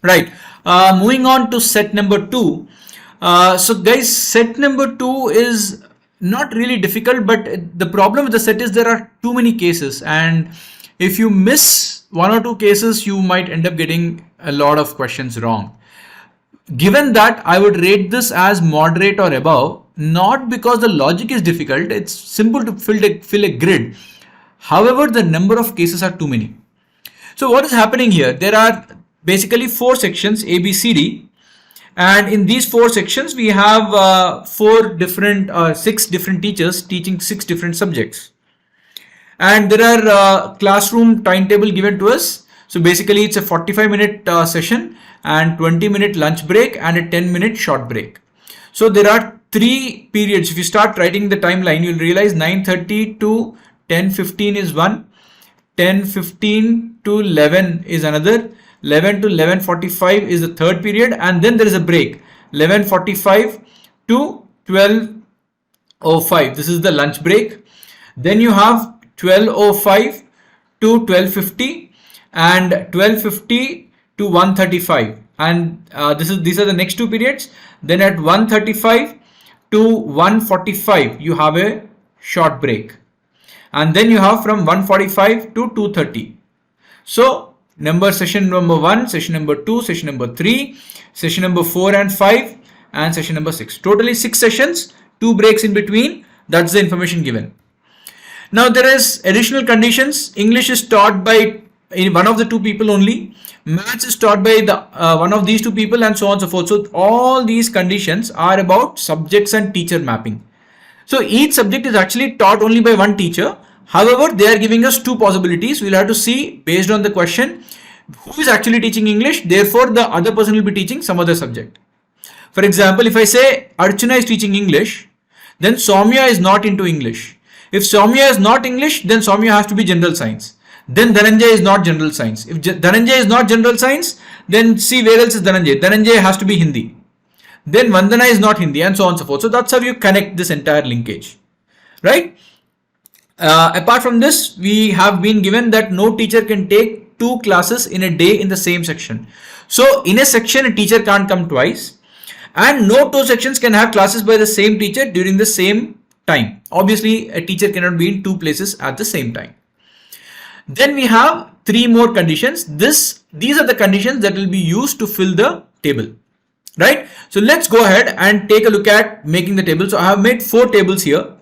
Right. Moving on to set number 2. So guys, set number 2 is not really difficult, but the problem with the set is there are too many cases, and if you miss one or two cases, you might end up getting a lot of questions wrong. Given that, I would rate this as moderate or above, not because the logic is difficult, it's simple to fill a grid. However, the number of cases are too many. So what is happening here? There are basically 4 sections, A, B, C, D. And in these 4 sections, we have 6 different teachers teaching 6 different subjects. And there are classroom timetable given to us. So basically it's a 45-minute session and 20-minute lunch break and a 10-minute short break. So there are 3 periods. If you start writing the timeline, you'll realize 9:30 to 10:15 is one, 10:15 to 11 is another, 11 to 11:45 is the third period, and then there is a break, 11:45 to 12:05. This is the lunch break. Then you have 12:05 to 12:50 and 12:50 to 1:35, and these are the next 2 periods. Then at 1:35 to 1:45 you have a short break, and then you have from 1:45 to 2:30. So session number 1, session number 2, session number 3, session number 4 and 5, and session number 6. Totally 6 sessions, 2 breaks in between. That's the information given. Now there is additional conditions. English is taught by one of the 2 people only. Maths is taught by the one of these 2 people, and so on and so forth. So all these conditions are about subjects and teacher mapping. So each subject is actually taught only by one teacher. However, they are giving us 2 possibilities. We'll have to see based on the question who is actually teaching English. Therefore, the other person will be teaching some other subject. For example, if I say Archana is teaching English, then Soumya is not into English. If Soumya is not English, then Soumya has to be general science. Then Dhananjay is not general science. If Dhananjay is not general science, then see where else is Dhananjay. Dhananjay has to be Hindi. Then Vandana is not Hindi, and so on and so forth. So that's how you connect this entire linkage, right? Apart from this, we have been given that no teacher can take 2 classes in a day in the same section. So in a section, a teacher can't come twice, and no 2 sections can have classes by the same teacher during the same time. Obviously, a teacher cannot be in 2 places at the same time. Then we have 3 more conditions. These are the conditions that will be used to fill the table, right? So let's go ahead and take a look at making the table. So I have made 4 tables here.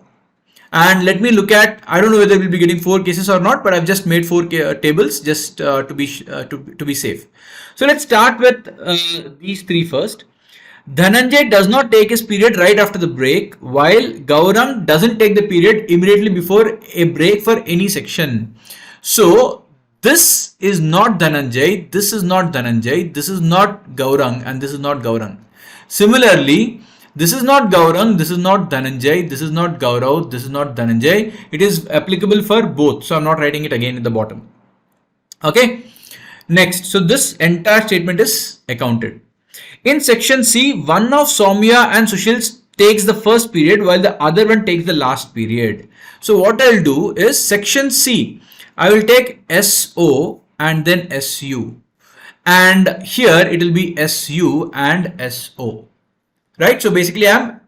And let me look at, I don't know whether we'll be getting 4 cases or not, but I've just made 4 tables just to be safe. So let's start with these 3 first. Dhananjay does not take his period right after the break, while Gaurang doesn't take the period immediately before a break for any section. So this is not Dhananjay, this is not Dhananjay, this is not Gaurang, and this is not Gaurang. Similarly, this is not Gaurang, this is not Dhananjay, this is not Gaurav, this is not Dhananjay. It is applicable for both. So I'm not writing it again in the bottom. Okay. Next. So this entire statement is accounted. In section C, one of Soumya and Sushil takes the first period while the other one takes the last period. So what I'll do is section C, I will take SO and then SU. And here it will be SU and SO. Right, so basically I'm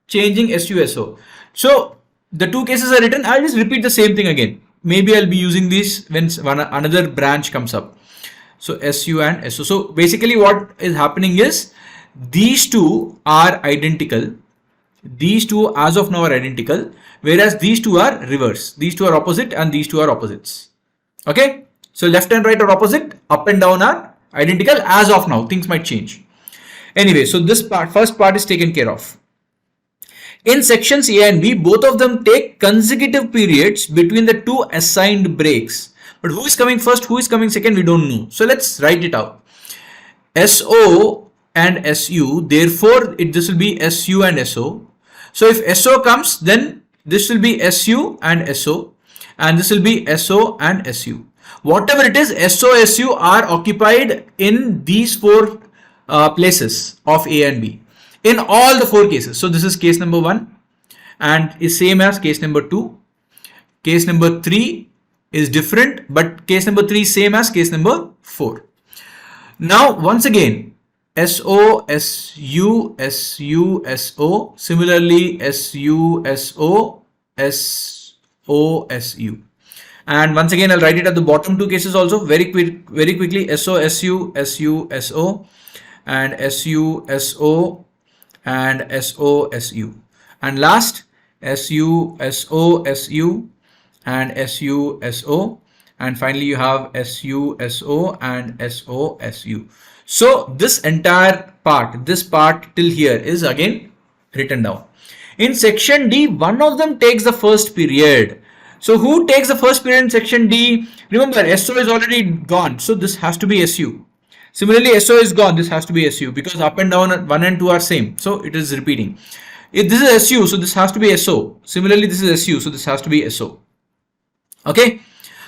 changing SUSO. So the 2 cases are written. I'll just repeat the same thing again. Maybe I'll be using this when another branch comes up. So SU and SO. So basically what is happening is these 2 are identical. These 2 as of now are identical, whereas these 2 are reverse. These 2 are opposite and these 2 are opposites. Okay, so left and right are opposite, up and down are identical as of now. Things might change. Anyway, so this first part is taken care of. In sections A and B, both of them take consecutive periods between the 2 assigned breaks. But who is coming first, who is coming second, we don't know. So let's write it out. SO and SU, therefore this will be SU and SO. So if SO comes, then this will be SU and SO, and this will be SO and SU. Whatever it is, SO, SU are occupied in these 4 places of A and B in all the 4 cases. So this is case number 1 and is same as case number 2. Case number 3 is different, but case number 3 is same as case number 4. Now once again, SO, SU, SU, SO, similarly SU, SO, SO, SU. And once again, I'll write it at the bottom two cases also very quickly. SO, SU, SU, SO, and SU, SO, and SO, SU. And last, SU, SO, SU, and SU, SO. And finally, you have SU, SO, and SO, SU. So this entire part, this part till here is again written down. In section D, one of them takes the first period. So who takes the first period in section D? Remember, SO is already gone, so this has to be SU. Similarly, SO is gone, this has to be SU because up and down 1 and 2 are same, so it is repeating. If this is SU, so this has to be SO. Similarly, this is SU, so this has to be SO. Okay,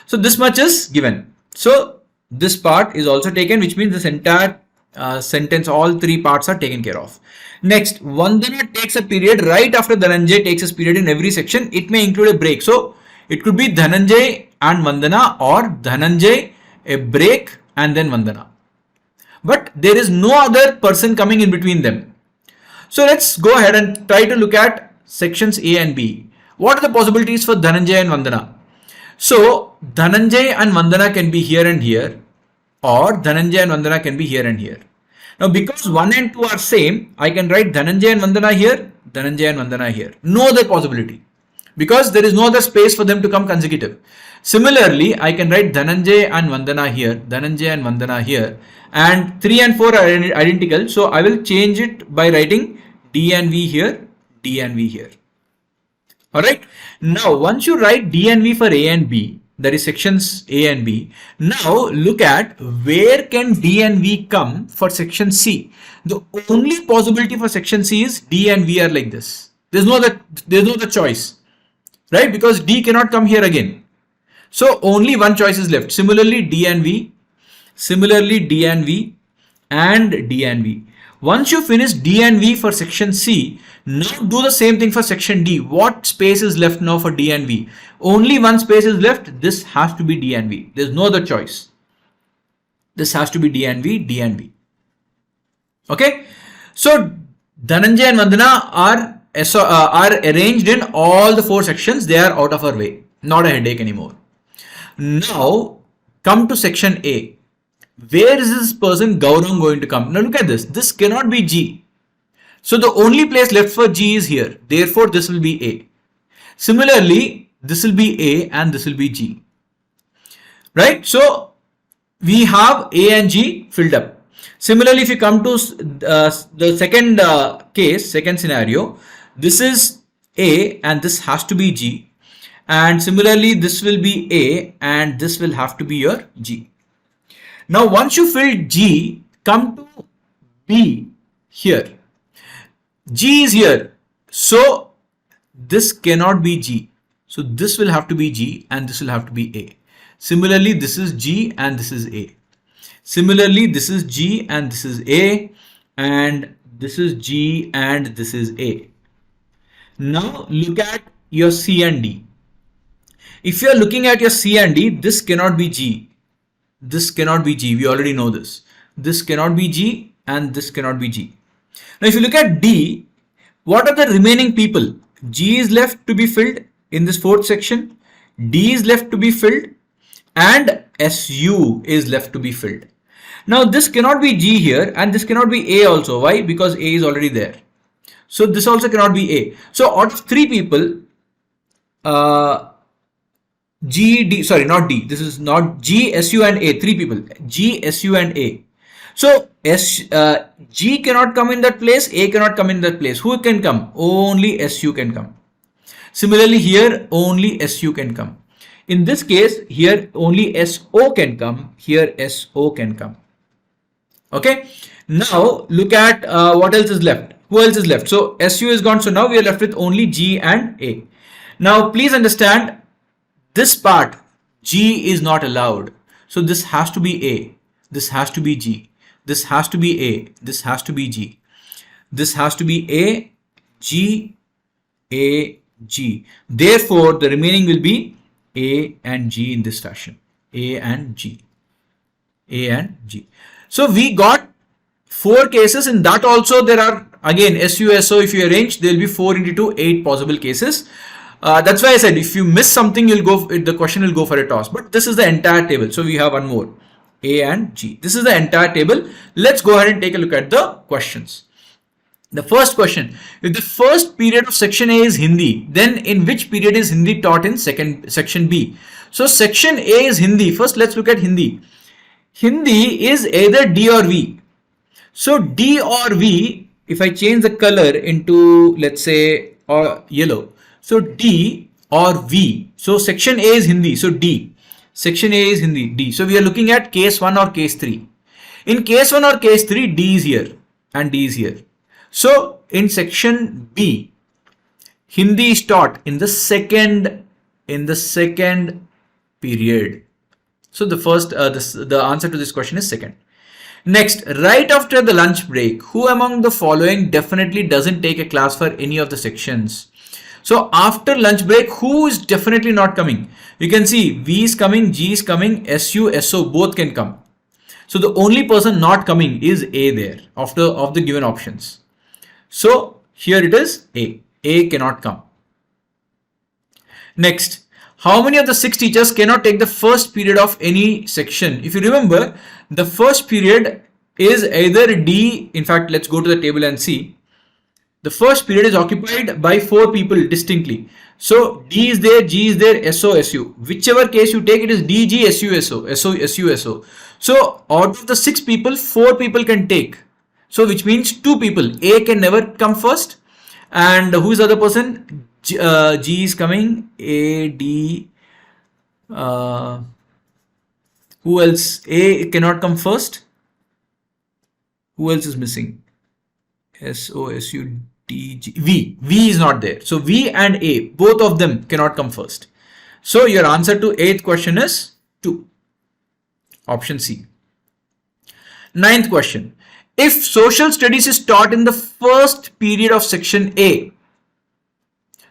so this much is given. So this part is also taken, which means this entire sentence, all three parts are taken care of. Next, Vandana takes a period right after Dhananjay takes his period in every section. It may include a break. So it could be Dhananjay and Vandana, or Dhananjay, a break, and then Vandana. But there is no other person coming in between them. So let's go ahead and try to look at sections A and B. What are the possibilities for Dhananjay and Vandana? So Dhananjay and Vandana can be here and here, or Dhananjay and Vandana can be here and here. Now because 1 and 2 are same, I can write Dhananjay and Vandana here, Dhananjay and Vandana here. No other possibility, because there is no other space for them to come consecutive. Similarly, I can write Dhananjay and Vandana here, Dhananjay and Vandana here, and 3 and 4 are identical. So I will change it by writing D and V here, D and V here. Alright. Now once you write D and V for A and B, that is sections A and B, now look at where can D and V come for section C. The only possibility for section C is D and V are like this. There's no other choice, right? Because D cannot come here again. So only one choice is left. Similarly, D and V, similarly D and V, and D and V. Once you finish D and V for section C, now do the same thing for section D. What space is left now for D and V? Only one space is left. This has to be D and V. There's no other choice. This has to be D and V, D and V. Okay. So Dhananjay and Vandana are arranged in all the 4 sections. They are out of our way. Not a headache anymore. Now come to section A. Where is this person Gaurang going to come? Now look at this. This cannot be G. So the only place left for G is here. Therefore, this will be A. Similarly, this will be A and this will be G. Right? So we have A and G filled up. Similarly, if you come to the second case, second scenario, this is A and this has to be G. And similarly, this will be A and this will have to be your G. Now, once you fill G, come to B here. G is here. So this cannot be G. So this will have to be G and this will have to be A. Similarly, this is G and this is A. Similarly, this is G and this is A, and this is G and this is A. Now look at your C and D. If you are looking at your C and D, this cannot be G. This cannot be G. We already know this. This cannot be G and this cannot be G. Now if you look at D, what are the remaining people? G is left to be filled in this 4th section. D is left to be filled and SU is left to be filled. Now this cannot be G here and this cannot be A also. Why? Because A is already there. So this also cannot be A. So out of 3 people, G, D, sorry, not D. This is not G, SU and A. 3 people. G, SU and A. So G cannot come in that place. A cannot come in that place. Who can come? Only SU can come. Similarly here, only SU can come. In this case, here only SO can come. Here SO can come. Okay. Now look at what else is left. Who else is left? So SU is gone. So now we are left with only G and A. Now please understand, this part G is not allowed. So this has to be A. This has to be G. This has to be A. This has to be G. This has to be A, G, A, G. Therefore, the remaining will be A and G in this fashion. A and G. A and G. So we got 4 cases. In that also there are again SU, SO, if you arrange, there will be 4 into 2, 8 possible cases. That's why I said if you miss something, the question will go for a toss. But this is the entire table. So we have one more, A and G. This is the entire table. Let's go ahead and take a look at the questions. The first question, if the first period of section A is Hindi, then in which period is Hindi taught in section B? So section A is Hindi. First, let's look at Hindi. Hindi is either D or V. So D or V, if I change the color into, let's say, yellow. So D or V. So section A is Hindi. So D. Section A is Hindi, D. So we are looking at case 1 or case 3. In case 1 or case 3, D is here and D is here. So in section B, Hindi is taught in the second period. So the first, the answer to this question is second. Next, right after the lunch break, who among the following definitely doesn't take a class for any of the sections? So after lunch break, who is definitely not coming? You can see V is coming, G is coming, SU, SO, both can come. So the only person not coming is A there of the given options. So here it is A. A cannot come. Next, how many of the 6 teachers cannot take the first period of any section? If you remember, the first period is either D. In fact, let's go to the table and see. The first period is occupied by 4 people distinctly. So D is there, G is there, SO, SU. Whichever case you take, it is D, G, SU, SO, SO, SU, SO. So out of the 6 people, 4 people can take. So which means 2 people. A can never come first. And who is the other person? G is coming. A, D. Who else? A cannot come first. Who else is missing? SO, SU, D, G. V. V is not there. So V and A, both of them cannot come first. So your answer to 8th question is 2. Option C. 9th question. If social studies is taught in the first period of section A,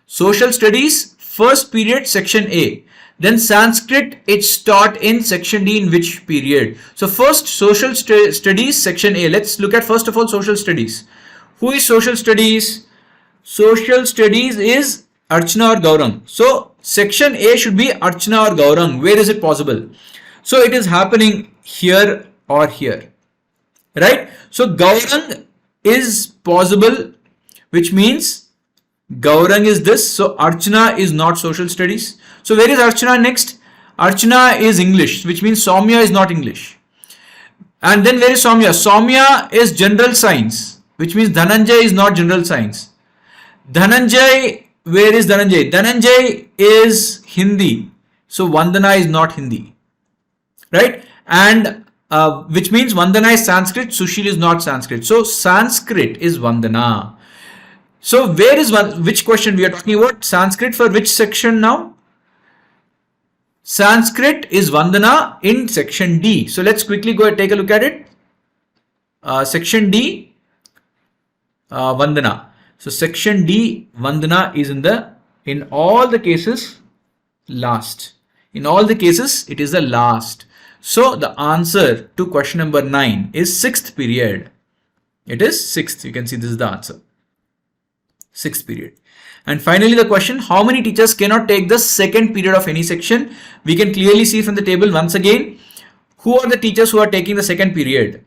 social studies, first period, section A, then Sanskrit is taught in section D in which period? So first social studies, section A. Let's look at first of all social studies. Who is social studies? Social studies is Archana or Gaurang. So section A should be Archana or Gaurang. Where is it possible? So it is happening here or here, right? So Gaurang is possible, which means Gaurang is this. So Archana is not social studies. So where is Archana next? Archana is English, which means Soumya is not English. And then where is Soumya? Soumya is general science, which means Dhananjay is not general science. Dhananjay, where is Dhananjay? Dhananjay is Hindi. So Vandana is not Hindi, right? And which means Vandana is Sanskrit, Sushil is not Sanskrit. So Sanskrit is Vandana. So where is which question we are talking about? Sanskrit for which section now? Sanskrit is Vandana in section D. So let's quickly go and take a look at it. Section D, Vandana. So section D, Vandana is in all the cases last. In all the cases, it is the last. So the answer to question number 9 is 6th period. It is 6th. You can see this is the answer. 6th period. And finally the question, how many teachers cannot take the second period of any section? We can clearly see from the table once again, who are the teachers who are taking the second period?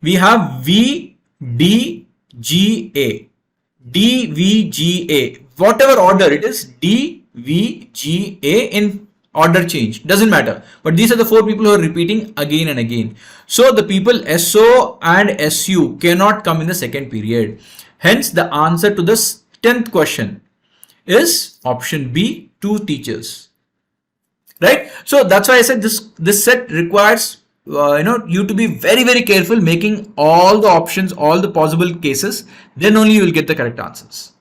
We have V, D, G, A. D, V, G, A. Whatever order it is, D, V, G, A in order change. Doesn't matter. But these are the 4 people who are repeating again and again. So the people SO and SU cannot come in the second period. Hence the answer to this 10th question is option B, 2 teachers. Right? So that's why I said this set requires you to be very, very careful making all the options, all the possible cases. Then only you will get the correct answers.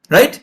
Right?